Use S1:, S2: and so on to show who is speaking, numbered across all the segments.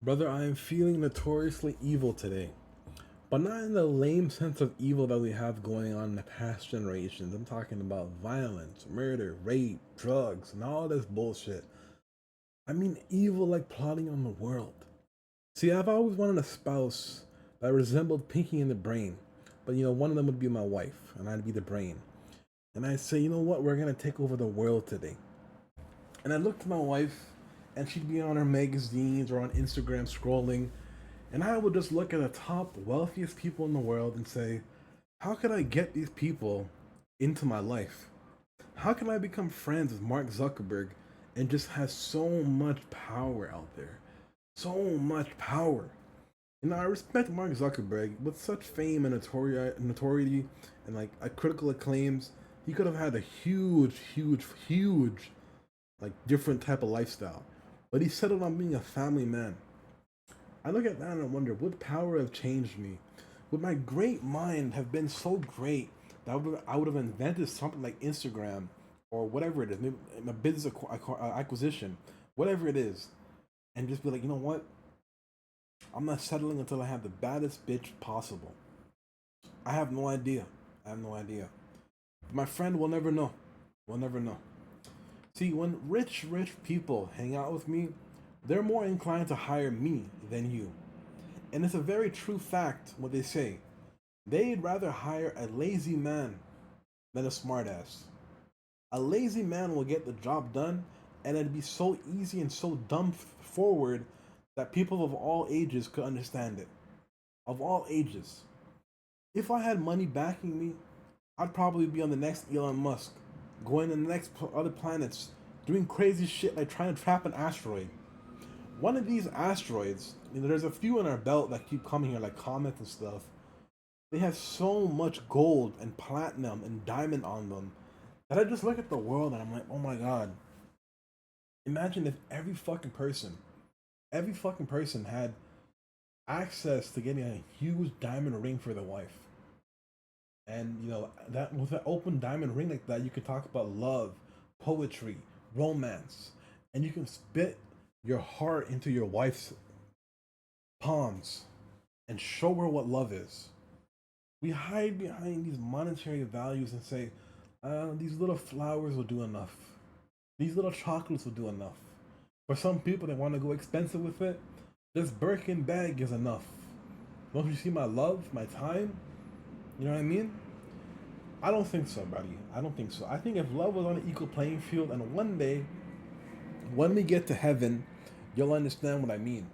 S1: Brother, I am feeling notoriously evil today. But not in the lame sense of evil that we have going on in the past generations. I'm talking about violence, murder, rape, drugs, and all this bullshit. I mean evil like plotting on the world. See, I've always wanted a spouse that resembled Pinky in the brain. But one of them would be my wife, and I'd be the brain. And I'd say, you know what, we're gonna take over the world today. And I looked at my wife, and she'd be on her magazines or on Instagram scrolling, and I would just look at the top wealthiest people in the world and say, how can I get these people into my life? How can I become friends with Mark Zuckerberg and just has so much power out there? So much power. I respect Mark Zuckerberg with such fame and notoriety and like critical acclaims. He could have had a huge, like different type of lifestyle, but he settled on being a family man. I look at that and I wonder, would power have changed me? Would my great mind have been so great that I would have invented something like Instagram or whatever it is, maybe a business acquisition, whatever it is, and just be like, you know what? I'm not settling until I have the baddest bitch possible. I have no idea. I have no idea. My friend will never know. We'll never know. See, when rich people hang out with me, they're more inclined to hire me than you. And it's a very true fact what they say. They'd rather hire a lazy man than a smartass. A lazy man will get the job done, and it'd be so easy and so dumb forward that people of all ages could understand it. Of all ages. If I had money backing me, I'd probably be on the next Elon Musk, going to the next other planets, doing crazy shit like trying to trap an asteroid. One of these asteroids, there's a few in our belt that keep coming here, like comets and stuff. They have so much gold and platinum and diamond on them that I just look at the world and I'm like, oh my god. Imagine if every fucking person had access to getting a huge diamond ring for their wife. And that with an open diamond ring like that, you could talk about love, poetry, romance, and you can spit your heart into your wife's palms and show her what love is. We hide behind these monetary values and say, these little flowers will do enough. These little chocolates will do enough. For some people that want to go expensive with it, this Birkin bag is enough. Don't you see my love, my time? You know what I mean? I don't think so, buddy. I don't think so. I think if love was on an equal playing field, and one day, when we get to heaven, you'll understand what I mean.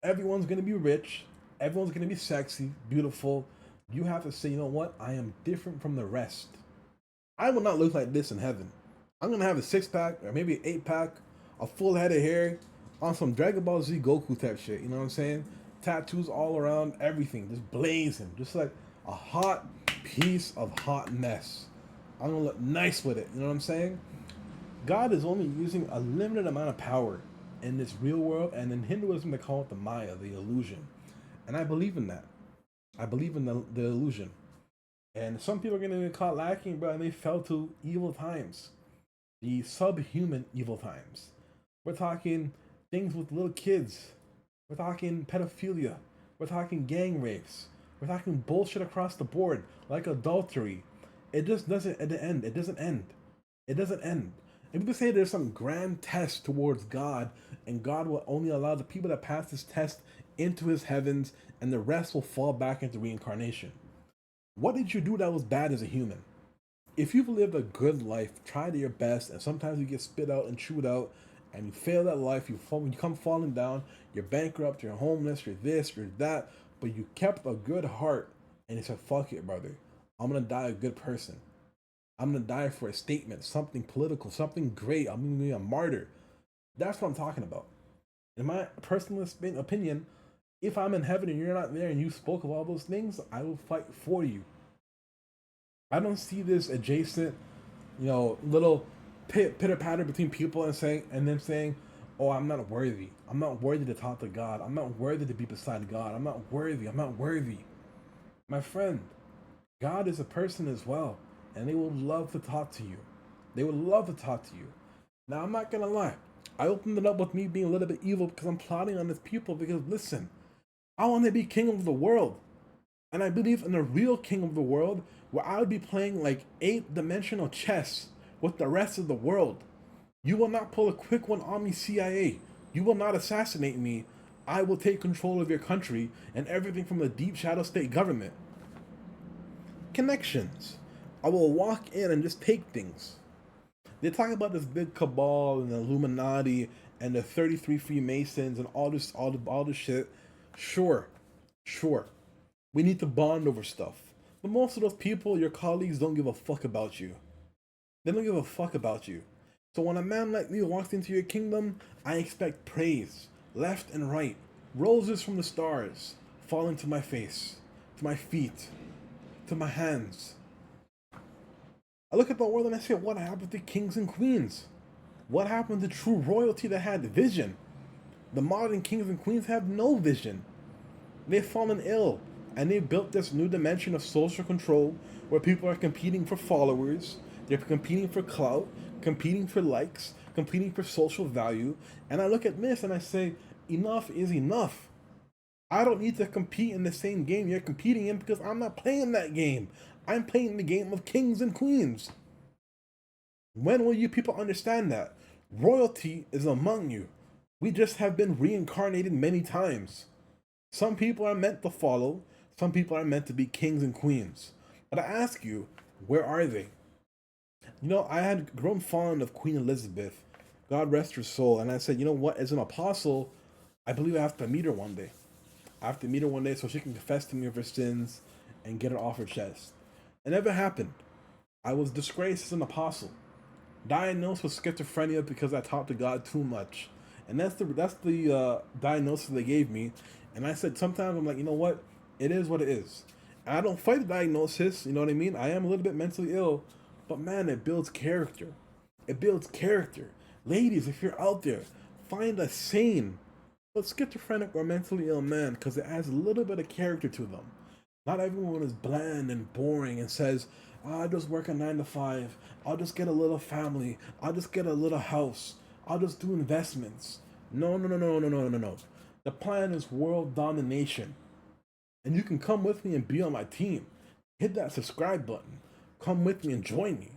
S1: Everyone's gonna be rich. Everyone's gonna be sexy, beautiful. You have to say, you know what? I am different from the rest. I will not look like this in heaven. I'm gonna have a 6 pack or maybe an 8 pack, a full head of hair, on some Dragon Ball Z Goku type shit. You know what I'm saying? Tattoos all around, everything, just blazing, just like a hot piece of hot mess. I'm gonna look nice with it. You know what I'm saying? God is only using a limited amount of power in this real world, and in Hinduism they call it the Maya, the illusion. And I believe in that. I believe in the illusion. And some people are gonna get caught lacking, bro, and they fell to evil times, the subhuman evil times. We're talking things with little kids. We're talking pedophilia. We're talking gang rapes. We're talking bullshit across the board, like adultery. It just doesn't end. It doesn't end. It doesn't end. And people say there's some grand test towards God, and God will only allow the people that pass this test into his heavens, and the rest will fall back into reincarnation. What did you do that was bad as a human? If you've lived a good life, tried your best, and sometimes you get spit out and chewed out, and you fail at life, you come falling down, you're bankrupt, you're homeless, you're this, you're that, but you kept a good heart, and you said, fuck it, brother. I'm gonna die a good person. I'm gonna die for a statement, something political, something great. I'm gonna be a martyr. That's what I'm talking about. In my personal opinion, if I'm in heaven and you're not there and you spoke of all those things, I will fight for you. I don't see this adjacent, little pitter patter between people and them saying, "Oh, I'm not worthy. I'm not worthy to talk to God. I'm not worthy to be beside God. I'm not worthy. I'm not worthy." My friend, God is a person as well, and they will love to talk to you. They would love to talk to you. Now, I'm not gonna lie. I opened it up with me being a little bit evil because I'm plotting on this people. Because listen, I want to be king of the world. And I believe in a real king of the world where I would be playing like 8-dimensional chess with the rest of the world. You will not pull a quick one on me, CIA. You will not assassinate me. I will take control of your country and everything from the deep shadow state government. Connections. I will walk in and just take things. They talk about this big cabal and the Illuminati and the 33 Freemasons and all this shit. Sure, sure. We need to bond over stuff. But most of those people, your colleagues, don't give a fuck about you. They don't give a fuck about you. So when a man like me walks into your kingdom, I expect praise, left and right, roses from the stars falling to my face, to my feet, to my hands. I look at the world and I say, what happened to kings and queens? What happened to true royalty that had vision? The modern kings and queens have no vision. They've fallen ill, and they've built this new dimension of social control where people are competing for followers, they're competing for clout, competing for likes, competing for social value. And I look at this and I say, enough is enough. I don't need to compete in the same game you're competing in because I'm not playing that game. I'm playing the game of kings and queens. When will you people understand that? Royalty is among you. We just have been reincarnated many times. Some people are meant to follow, some people are meant to be kings and queens. But I ask you, where are they? You know, I had grown fond of Queen Elizabeth, God rest her soul, and I said, you know what, as an apostle, I believe I have to meet her one day. I have to meet her one day so she can confess to me of her sins and get it off her chest. It never happened. I was disgraced as an apostle, diagnosed with schizophrenia because I talked to God too much, and that's the diagnosis they gave me. And I said sometimes I'm like, you know what, it is what it is. And I don't fight the diagnosis. You know what I mean? I am a little bit mentally ill, but man, it builds character. It builds character. Ladies, if you're out there, find a sane but schizophrenic or mentally ill man because it adds a little bit of character to them. Not everyone is bland and boring and says, oh, I'll just work a 9 to 5. I'll just get a little family. I'll just get a little house. I'll just do investments. No, no, no, no, no, no, no, no. The plan is world domination. And you can come with me and be on my team. Hit that subscribe button. Come with me and join me.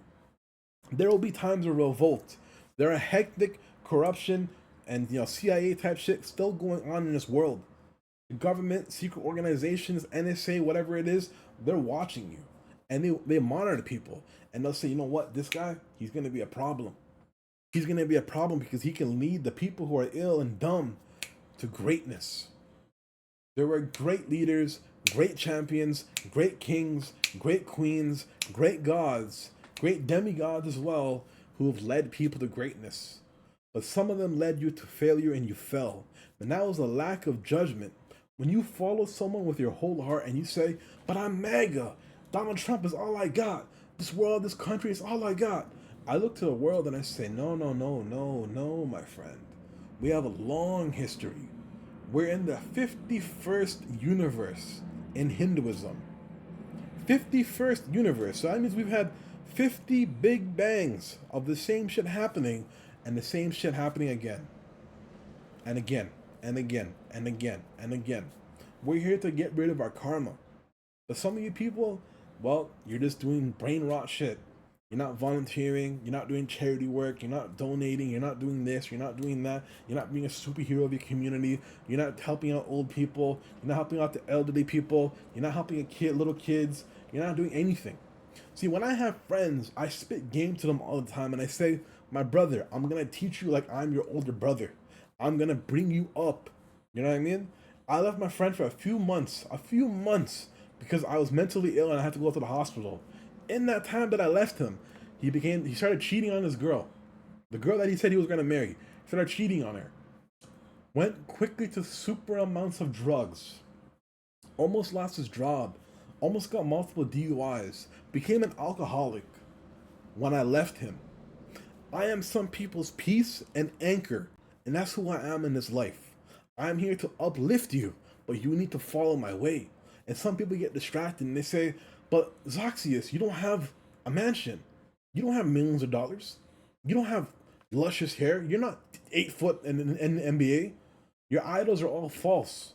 S1: There will be times of revolt. There are hectic corruption and CIA type shit still going on in this world. The government, secret organizations, NSA, whatever it is, they're watching you. And they monitor people. And they'll say, you know what, this guy, he's going to be a problem. He's going to be a problem because he can lead the people who are ill and dumb to greatness. There were great leaders, great champions, great kings, great queens, great gods, great demigods as well, who have led people to greatness. But some of them led you to failure and you fell. And that was a lack of judgment. When you follow someone with your whole heart and you say, but I'm MAGA, Donald Trump is all I got, this world, this country is all I got. I look to the world and I say, no, no, no, no, no, my friend. We have a long history. We're in the 51st universe in Hinduism. 51st universe. So that means we've had 50 big bangs of the same shit happening and the same shit happening again. And again, and again, and again, and again. We're here to get rid of our karma. But some of you people, well, you're just doing brain rot shit. You're not volunteering, you're not doing charity work, you're not donating, you're not doing this, you're not doing that, you're not being a superhero of your community, you're not helping out old people, you're not helping out the elderly people, you're not helping little kids, you're not doing anything. See, when I have friends, I spit game to them all the time and I say, my brother, I'm gonna teach you like I'm your older brother. I'm gonna bring you up. You know what I mean? I left my friend for a few months, because I was mentally ill and I had to go to the hospital. In that time that I left him, he started cheating on his girl. The girl that he said he was going to marry. He started cheating on her. Went quickly to super amounts of drugs. Almost lost his job. Almost got multiple DUIs. Became an alcoholic when I left him. I am some people's peace and anchor. And that's who I am in this life. I am here to uplift you, but you need to follow my way. And some people get distracted and they say, but Zhoxius, you don't have a mansion. You don't have millions of dollars. You don't have luscious hair. You're not 8 foot in the NBA. Your idols are all false.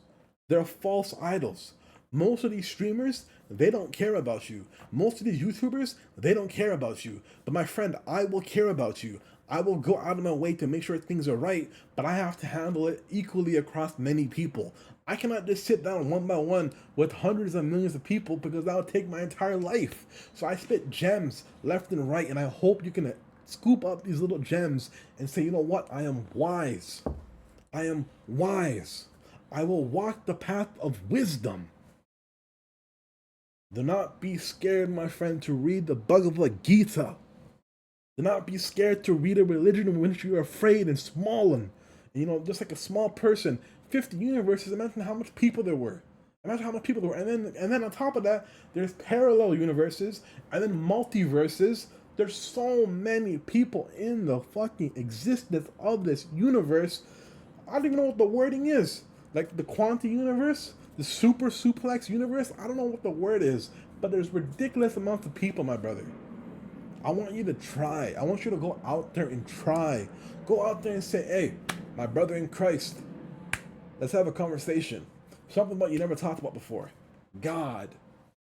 S1: They're false idols. Most of these streamers, they don't care about you. Most of these YouTubers, they don't care about you. But my friend, I will care about you. I will go out of my way to make sure things are right, but I have to handle it equally across many people. I cannot just sit down one by one with hundreds of millions of people because that would take my entire life. So I spit gems left and right, and I hope you can scoop up these little gems and say, you know what, I am wise. I am wise. I will walk the path of wisdom. Do not be scared, my friend, to read the Bhagavad Gita. Do not be scared to read a religion in which you are afraid and small and just like a small person. 50 universes. Imagine how much people there were. Imagine how much people there were. And then on top of that, there's parallel universes and then multiverses. There's so many people in the fucking existence of this universe. I don't even know what the wording is. Like the quantum universe, the super suplex universe. I don't know what the word is, but there's ridiculous amounts of people, my brother. I want you to try. I want you to go out there and try. Go out there and say, hey, my brother in Christ, let's have a conversation. Something about you never talked about before. God,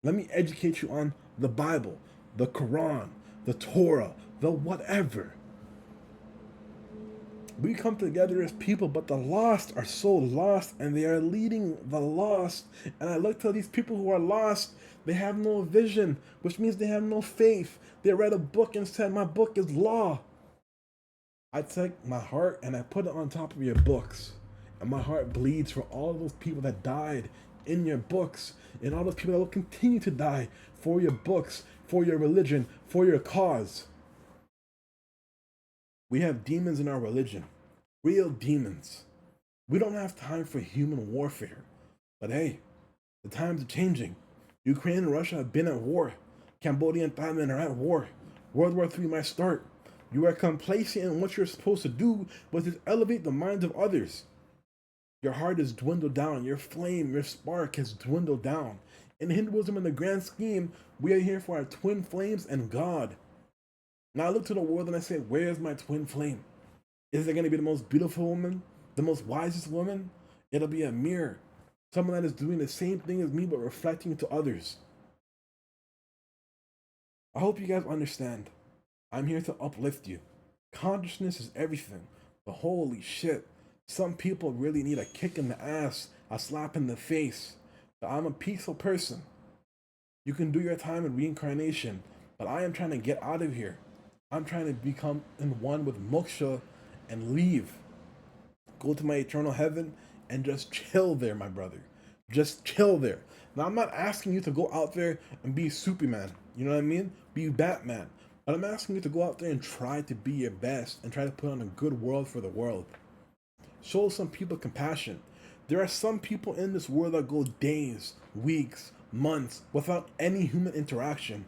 S1: let me educate you on the Bible, the Quran, the Torah, the whatever. We come together as people, but the lost are so lost, and they are leading the lost. And I look to these people who are lost, they have no vision, which means they have no faith. They read a book and said, my book is law. I take my heart and I put it on top of your books. And my heart bleeds for all those people that died in your books, and all those people that will continue to die for your books, for your religion, for your cause. We have demons in our religion, real demons. We don't have time for human warfare. But hey, the times are changing. Ukraine and Russia have been at war. Cambodia and Thailand are at war. World War III might start. You are complacent in what you're supposed to do, but to elevate the minds of others. Your heart has dwindled down. Your flame, your spark has dwindled down. In Hinduism, in the grand scheme, we are here for our twin flames and God. Now I look to the world and I say, where is my twin flame? Is it going to be the most beautiful woman? The most wisest woman? It'll be a mirror. Someone that is doing the same thing as me but reflecting to others. I hope you guys understand. I'm here to uplift you. Consciousness is everything. But holy shit, some people really need a kick in the ass, a slap in the face. But I'm a peaceful person. You can do your time in reincarnation, but I am trying to get out of here. I'm trying to become in one with moksha and leave. Go to my eternal heaven and just chill there, my brother. Just chill there. Now, I'm not asking you to go out there and be Superman. You know what I mean? Be Batman. But I'm asking you to go out there and try to be your best and try to put on a good world for the world. Show some people compassion. There are some people in this world that go days, weeks, months without any human interaction,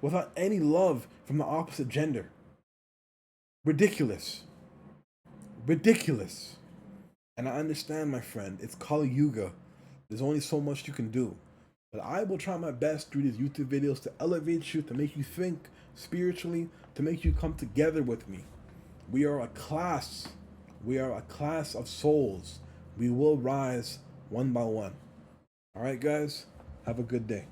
S1: without any love from the opposite gender. Ridiculous. Ridiculous. And I understand, my friend, it's Kali Yuga. There's only so much you can do. But I will try my best through these YouTube videos to elevate you, to make you think spiritually, to make you come together with me. We are a class. We are a class of souls. We will rise one by one. All right, guys? Have a good day.